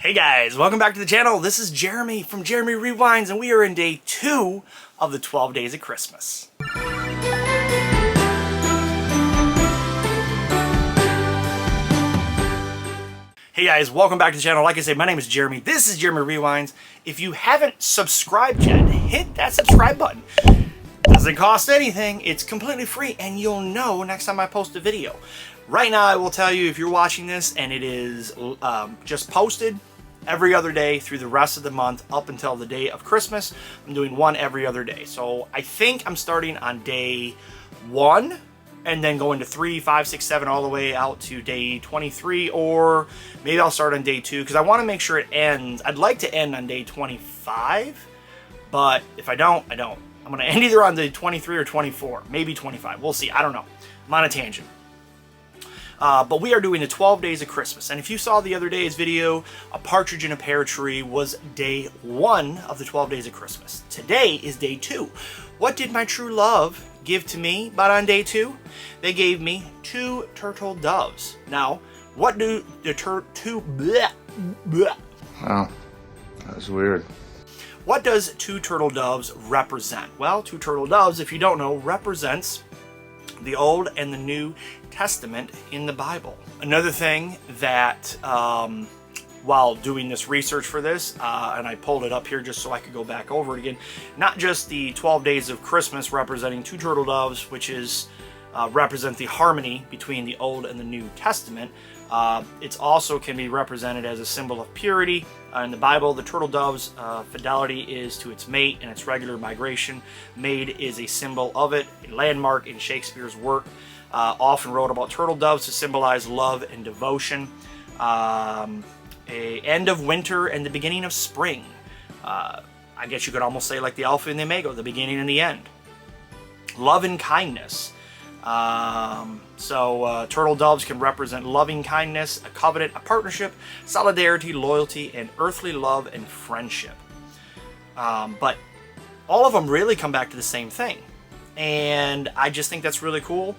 Hey guys, welcome back to the channel. This is Jeremy from Jeremy Rewinds, and we are in day 2 of the 12 days of Christmas. Hey guys, welcome back to the channel. Like I said, my name is Jeremy. This is Jeremy Rewinds. If you haven't subscribed yet, hit that subscribe button. Doesn't cost anything. It's completely free, and you'll know next time I post a video. Right now, I will tell you if you're watching this and it is just posted every other day through the rest of the month up until the day of Christmas. I'm doing one every other day. So I think I'm starting on day 1 and then going to 3, 5, 6, 7 all the way out to day 23, or maybe I'll start on day 2 because I want to make sure it ends. I'd like to end on day 25, but if I don't, I don't. I'm going to end either on day 23 or 24, maybe 25. We'll see. I don't know. I'm on a tangent. But we are doing the 12 days of Christmas. And if you saw the other day's video, A Partridge in a Pear Tree was day 1 of the 12 days of Christmas. Today is day 2. What did my true love give to me but on day 2? They gave me 2 turtle doves. Now, what do the Wow, that was weird. What does 2 turtle doves represent? Well, 2 turtle doves, if you don't know, represents the Old and the New Testament in the Bible. Another thing that, while doing this research for this, and I pulled it up here just so I could go back over it again, not just the 12 days of Christmas representing 2 turtle doves, which is represent the harmony between the Old and the New Testament. It also can be represented as a symbol of purity. In the Bible, the turtle dove's fidelity is to its mate and its regular migration. Maid is a symbol of it, a landmark in Shakespeare's work. Often wrote about turtle doves to symbolize love and devotion. A end of winter and the beginning of spring. I guess you could almost say like the Alpha and the Omega, the beginning and the end. Love and kindness. Turtle doves can represent loving kindness, a covenant, a partnership, solidarity, loyalty, and earthly love and friendship. But all of them really come back to the same thing. And I just think that's really cool.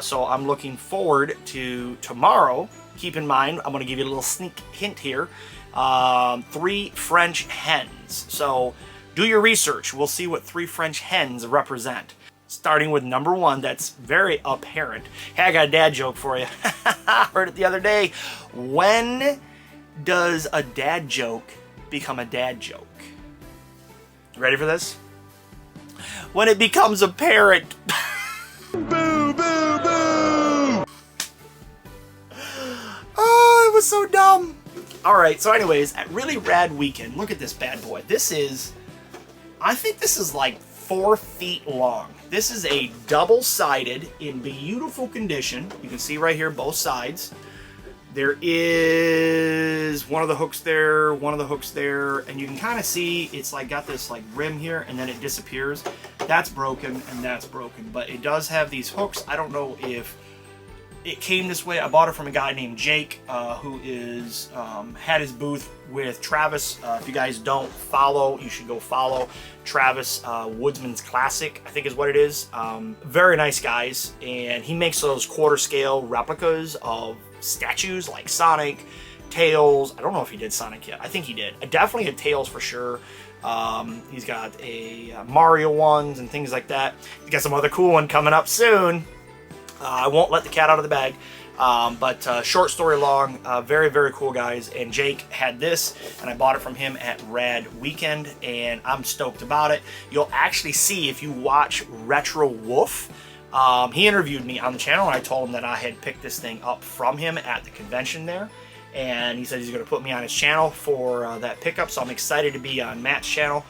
So I'm looking forward to tomorrow. Keep in mind, I'm going to give you a little sneak hint here. 3 French hens. So do your research. We'll see what 3 French hens represent. Starting with number 1, that's very apparent. Hey, I got a dad joke for you. Heard it the other day. When does a dad joke become a dad joke? Ready for this? When it becomes apparent. Boo, boo, boo! Oh, it was so dumb. Alright, so anyways, at Really Rad Weekend, look at this bad boy. This is, I think this is like 4 feet long. This is a double-sided in beautiful condition. You can see right here both sides. There is one of the hooks there, one of the hooks there, and you can kind of see it's like got this like rim here and then it disappears. That's broken and that's broken, but it does have these hooks. I don't know if it came this way. I bought it from a guy named Jake, who is had his booth with Travis. If you guys don't follow, you should go follow Travis Woodsman's Classic, I think is what it is. Very nice guys, and he makes those quarter scale replicas of statues like Sonic, Tails. I don't know if he did Sonic yet. I think he did. I definitely had Tails for sure. He's got a Mario ones and things like that. He's got some other cool one coming up soon. I won't let the cat out of the bag, but short story long, very, very cool guys. And Jake had this, and I bought it from him at Rad Weekend, and I'm stoked about it. You'll actually see if you watch Retro Wolf. He interviewed me on the channel, and I told him that I had picked this thing up from him at the convention there. And he said he's going to put me on his channel for that pickup, so I'm excited to be on Matt's channel.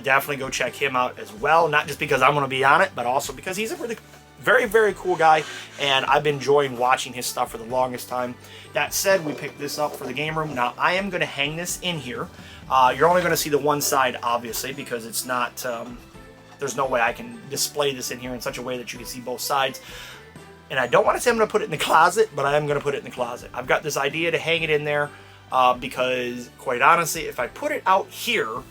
Definitely go check him out as well, not just because I'm going to be on it, but also because he's a really very, very cool guy, and I've been enjoying watching his stuff for the longest time. That said, we picked this up for the game room. Now, I am going to hang this in here. You're only going to see the one side, obviously, because it's not, there's no way I can display this in here in such a way that you can see both sides. And I don't want to say I'm going to put it in the closet, but I am going to put it in the closet. I've got this idea to hang it in there because, quite honestly, if I put it out here,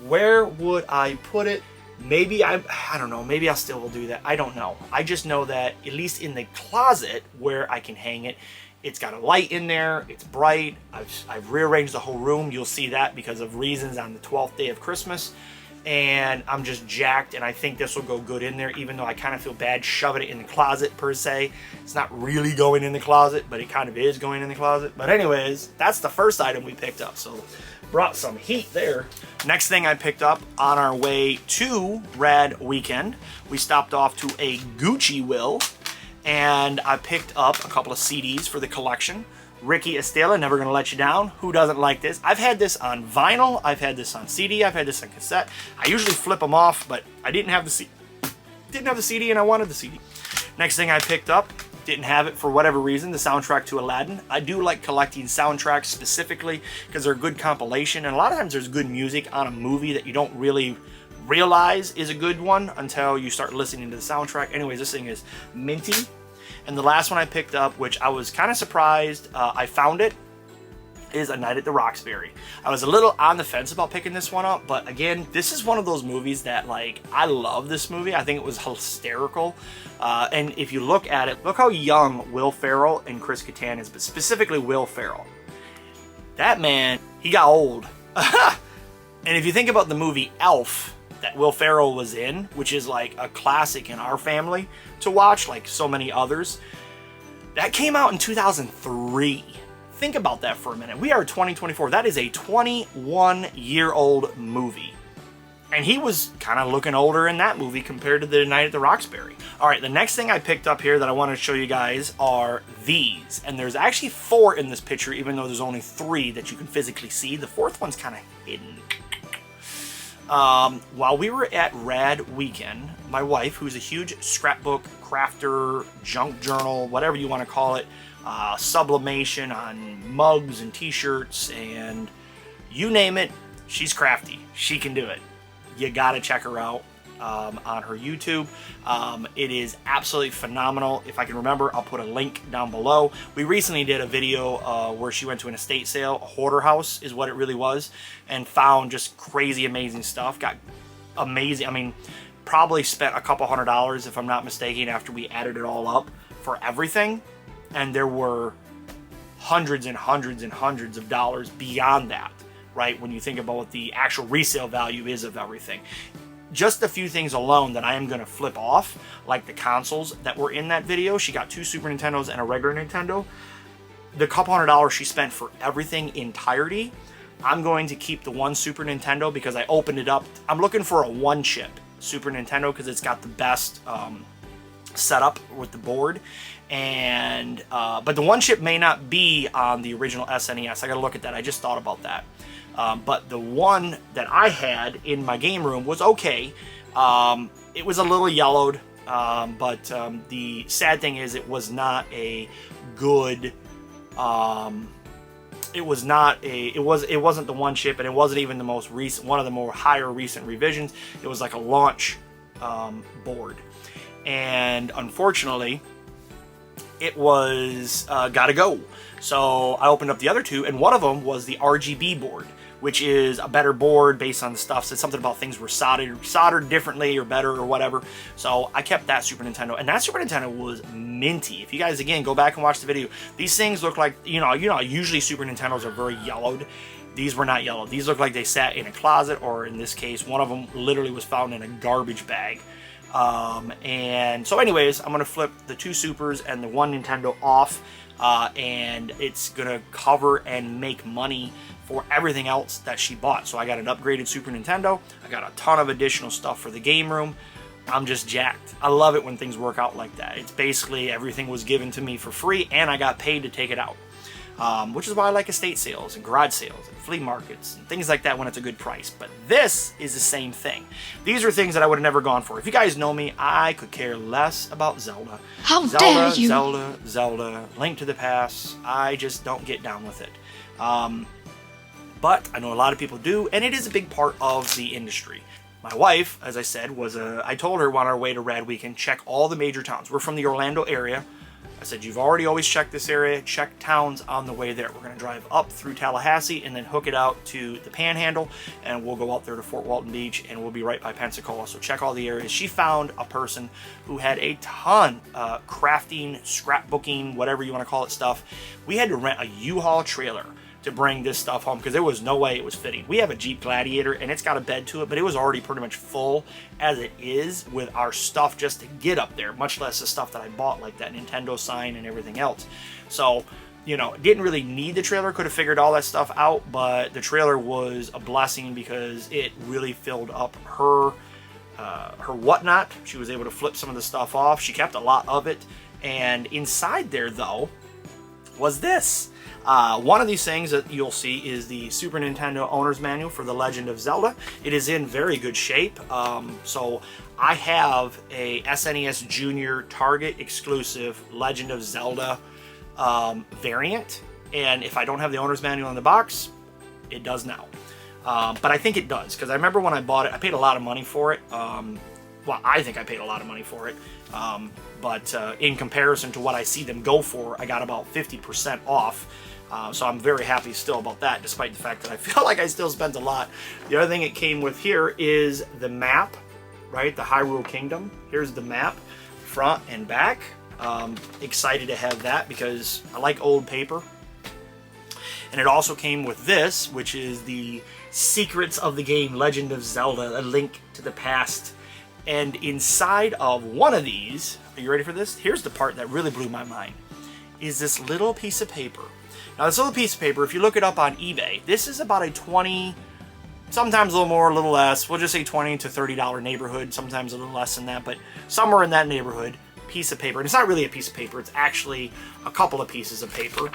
where would I put it? Maybe I don't know, maybe I still will do that. I don't know. I just know that at least in the closet where I can hang it It's got a light in there. It's bright. I've rearranged the whole room. You'll see that because of reasons on the 12th day of Christmas. And I'm just jacked, and I think this will go good in there, even though I kind of feel bad shoving it in the closet per se. It's not really going in the closet, but it kind of is going in the closet. But anyways, that's the first item we picked up, so brought some heat there. Next thing I picked up on our way to Rad Weekend, we stopped off to a Gucci Will, and I picked up a couple of CDs for the collection. Ricky Estela, Never Gonna Let You Down. Who doesn't like this? I've had this on vinyl, I've had this on CD, I've had this on cassette. I usually flip them off, but I didn't have the CD and I wanted the CD. Next thing I picked up, didn't have it for whatever reason, the soundtrack to Aladdin. I do like collecting soundtracks specifically because they're a good compilation, and a lot of times there's good music on a movie that you don't really realize is a good one until you start listening to the soundtrack. Anyways, this thing is minty. And the last one I picked up, which I was kind of surprised I found it, is A Night at the Roxbury. I was a little on the fence about picking this one up, but again, this is one of those movies that, like, I love this movie. I think it was hysterical. And if you look at it, look how young Will Ferrell and Chris Kattan is, but specifically Will Ferrell. That man, he got old. And if you think about the movie Elf that Will Ferrell was in, which is like a classic in our family to watch, like so many others, that came out in 2003. Think about that for a minute. We are 2024. That is a 21-year-old movie. And he was kind of looking older in that movie compared to The Night at the Roxbury. All right, the next thing I picked up here that I want to show you guys are these. And there's actually 4 in this picture, even though there's only 3 that you can physically see. The 4th one's kind of hidden. While we were at Rad Weekend, my wife, who's a huge scrapbook crafter, junk journal, whatever you want to call it, sublimation on mugs and t-shirts and you name it, she's crafty. She can do it. You gotta check her out on her YouTube. It is absolutely phenomenal. If I can remember, I'll put a link down below. We recently did a video where she went to an estate sale, a hoarder house is what it really was, and found just crazy amazing stuff. Got amazing, I mean, probably spent a couple $100 if I'm not mistaken after we added it all up for everything, and there were hundreds and hundreds and hundreds of dollars beyond that, right, when you think about what the actual resale value is of everything. Just a few things alone that I am going to flip off, like the consoles that were in that video. She got 2 Super Nintendos and a regular Nintendo. The couple $100 she spent for everything entirety, I'm going to keep the 1 Super Nintendo because I opened it up. I'm looking for a 1-chip Super Nintendo because it's got the best setup with the board. And but the 1-chip may not be on the original SNES. I got to look at that. I just thought about that. But the one that I had in my game room was okay. It was a little yellowed, but the sad thing is it was not a good. It wasn't the 1-chip, and it wasn't even the most recent, one of the more higher recent revisions. It was like a launch board, and unfortunately, it was gotta go. So I opened up the other 2, and one of them was the RGB board, which is a better board based on the stuff. Said something about things were soldered differently or better or whatever. So I kept that Super Nintendo, and that Super Nintendo was minty. If you guys, again, go back and watch the video, these things look like, you know, usually Super Nintendos are very yellowed. These were not yellow. These look like they sat in a closet, or in this case, one of them literally was found in a garbage bag. And so anyways, I'm going to flip the 2 Supers and the 1 Nintendo off, and it's going to cover and make money for everything else that she bought. So I got an upgraded Super Nintendo. I got a ton of additional stuff for the game room. I'm just jacked. I love it when things work out like that. It's basically everything was given to me for free, and I got paid to take it out. Which is why I like estate sales and garage sales and flea markets and things like that when it's a good price. But this is the same thing. These are things that I would have never gone for. If you guys know me, I could care less about Zelda. How dare you! Zelda, Link to the Past. I just don't get down with it. But I know a lot of people do, and it is a big part of the industry. My wife, as I said, I told her on our way to Rad Weekend, check all the major towns. We're from the Orlando area. I said, you've already always checked this area, check towns on the way there. We're going to drive up through Tallahassee and then hook it out to the Panhandle, and we'll go out there to Fort Walton Beach, and we'll be right by Pensacola. So check all the areas. She found a person who had a ton crafting, scrapbooking, whatever you want to call it stuff. We had to rent a U-Haul trailer to bring this stuff home because there was no way it was fitting. We have a Jeep Gladiator and it's got a bed to it, but it was already pretty much full as it is with our stuff just to get up there, much less the stuff that I bought, like that Nintendo sign and everything else. So, you know, didn't really need the trailer, could have figured all that stuff out, but the trailer was a blessing because it really filled up her whatnot. She was able to flip some of the stuff off. She kept a lot of it, and inside there, though, was this. One of these things that you'll see is the Super Nintendo Owner's Manual for The Legend of Zelda. It is in very good shape. So I have a SNES Junior Target exclusive Legend of Zelda variant. And if I don't have the Owner's Manual in the box, it does now. But I think it does, because I remember when I bought it, I paid a lot of money for it. Well, I think I paid a lot of money for it. But in comparison to what I see them go for, I got about 50% off. So I'm very happy still about that, despite the fact that I feel like I still spent a lot. The other thing it came with here is the map, right? The Hyrule Kingdom. Here's the map, front and back. Excited to have that because I like old paper. And it also came with this, which is the Secrets of the Game Legend of Zelda, A Link to the Past. And inside of one of these, are you ready for this? Here's the part that really blew my mind, is this little piece of paper. Now this little piece of paper, if you look it up on eBay, this is about a 20, sometimes a little more, a little less, we'll just say $20 to $30 neighborhood, sometimes a little less than that, but somewhere in that neighborhood, piece of paper. And it's not really a piece of paper, it's actually a couple of pieces of paper.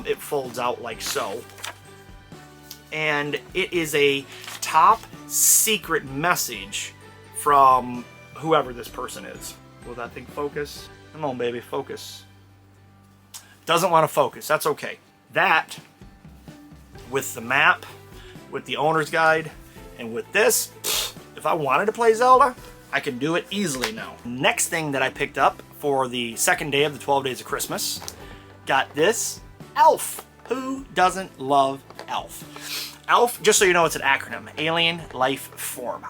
It folds out like so. And it is a top secret message from whoever this person is. Will that thing focus? Come on, baby, focus. Doesn't want to focus. That's okay. That, with the map, with the owner's guide, and with this, if I wanted to play Zelda, I can do it easily now. Next thing that I picked up for the second day of the 12 Days of Christmas, got this, ELF. Who doesn't love ELF? ELF, just so you know, it's an acronym, Alien Life Form.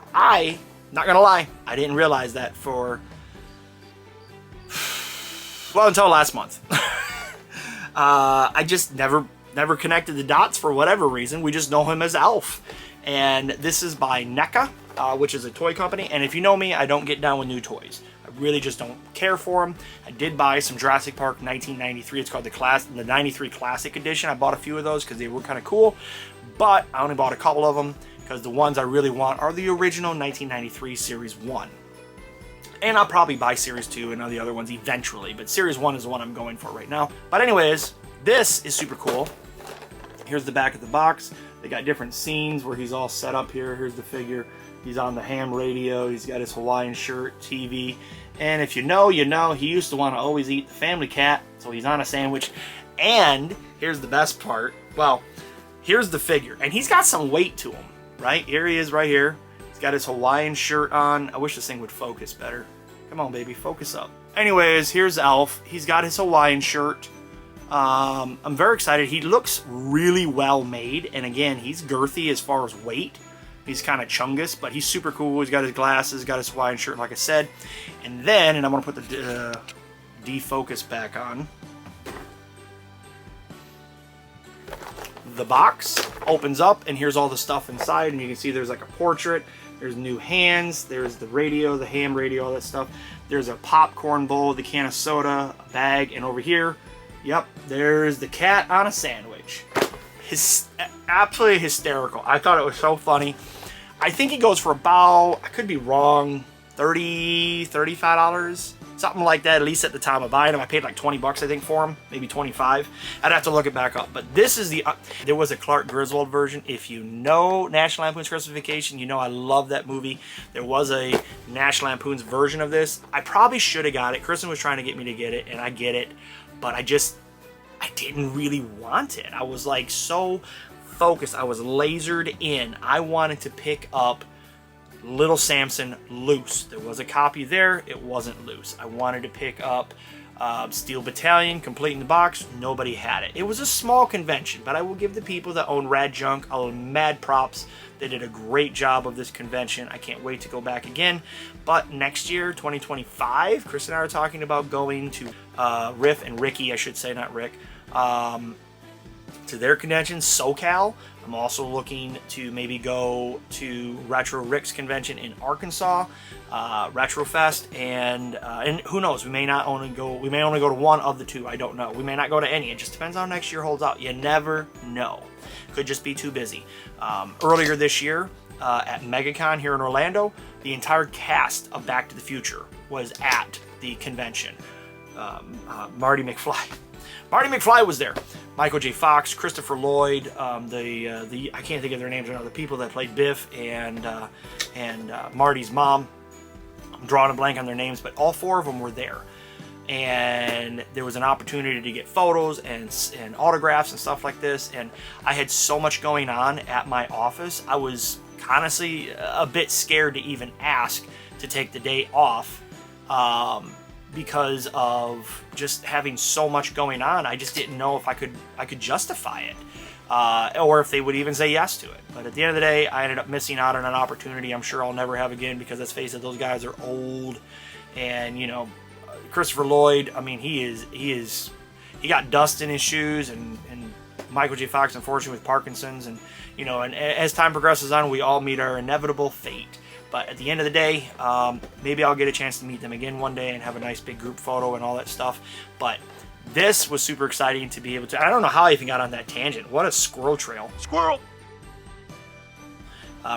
Not gonna lie, I didn't realize that for, well, until last month. I just never connected the dots for whatever reason. We just know him as ELF. And this is by NECA, which is a toy company. And if you know me, I don't get down with new toys. I really just don't care for them. I did buy some Jurassic Park 1993. It's called the 93 Classic Edition. I bought a few of those because they were kind of cool. But I only bought a couple of them because the ones I really want are the original 1993 Series 1. And I'll probably buy Series 2 and all the other ones eventually, but Series 1 is the one I'm going for right now. But anyways, this is super cool. Here's the back of the box. They got different scenes where he's all set up here. Here's the figure. He's on the ham radio. He's got his Hawaiian shirt, TV. And if you know, you know, he used to want to always eat the family cat, so he's on a sandwich. And here's the best part. Well, here's the figure. And he's got some weight to him, right? Here he is right here. He's got his Hawaiian shirt on. I wish this thing would focus better. Come on, baby, focus up. Anyways, here's ELF. He's got his Hawaiian shirt. I'm very excited. He looks really well made. And again, he's girthy as far as weight. He's kind of chungus, but he's super cool. He's got his glasses, got his Hawaiian shirt, like I said. And then, and I'm going to put the defocus back on. The box opens up, and here's all the stuff inside. And you can see there's like a portrait. There's new hands. There's the radio, the ham radio, all that stuff. There's a popcorn bowl, the can of soda, a bag, and over here, yep, there's the cat on a sandwich. Absolutely hysterical. I thought it was so funny. I think it goes for about, I could be wrong, $30, $35, something like that, at least at the time of buying them. I paid like 20 bucks, I think, for them, maybe 25. I'd have to look it back up. But this is the, there was a Clark Griswold version. If you know National Lampoon's Christmas Vacation, you know I love that movie. There was a National Lampoon's version of this. I probably should have got it. Kristen was trying to get me to get it, and I get it. But I didn't really want it. I was like so focused. I was lasered in. I wanted to pick up Little Samson loose. There was a copy there. It wasn't loose. I wanted to pick up Steel Battalion, complete in the box, nobody had it. It was a small convention, but I will give the people that own Rad Junk a mad props. They did a great job of this convention. I can't wait to go back again. But next year, 2025, Chris and I are talking about going to Riff and Ricky, I should say, not Rick, to their convention, SoCal. I'm also looking to maybe go to Retro Rick's convention in Arkansas, Retrofest, and who knows? We may only go to one of the two. I don't know. We may not go to any. It just depends how next year holds out. You never know. Could just be too busy. Earlier this year at MegaCon here in Orlando, the entire cast of Back to the Future was at the convention. Marty McFly was there. Michael J. Fox, Christopher Lloyd, I can't think of their names right now, the people that played Biff and Marty's mom. I'm drawing a blank on their names, but all four of them were there. And there was an opportunity to get photos and autographs and stuff like this. And I had so much going on at my office, I was honestly a bit scared to even ask to take the day off. Because of just having so much going on, I just didn't know if I could justify it, or if they would even say yes to it. But at the end of the day, I ended up missing out on an opportunity I'm sure I'll never have again, because let's face it, those guys are old, and you know, Christopher Lloyd, I mean, he got dust in his shoes, and Michael J. Fox, unfortunately, with Parkinson's, and you know, and as time progresses on, we all meet our inevitable fate. But at the end of the day, maybe I'll get a chance to meet them again one day and have a nice big group photo and all that stuff. But this was super exciting to be able to... I don't know how I even got on that tangent. What a squirrel trail. Squirrel!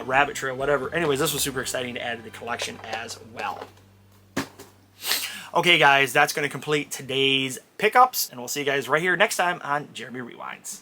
Rabbit trail, whatever. Anyways, this was super exciting to add to the collection as well. Okay, guys, that's going to complete today's pickups. And we'll see you guys right here next time on Jeremy Rewinds.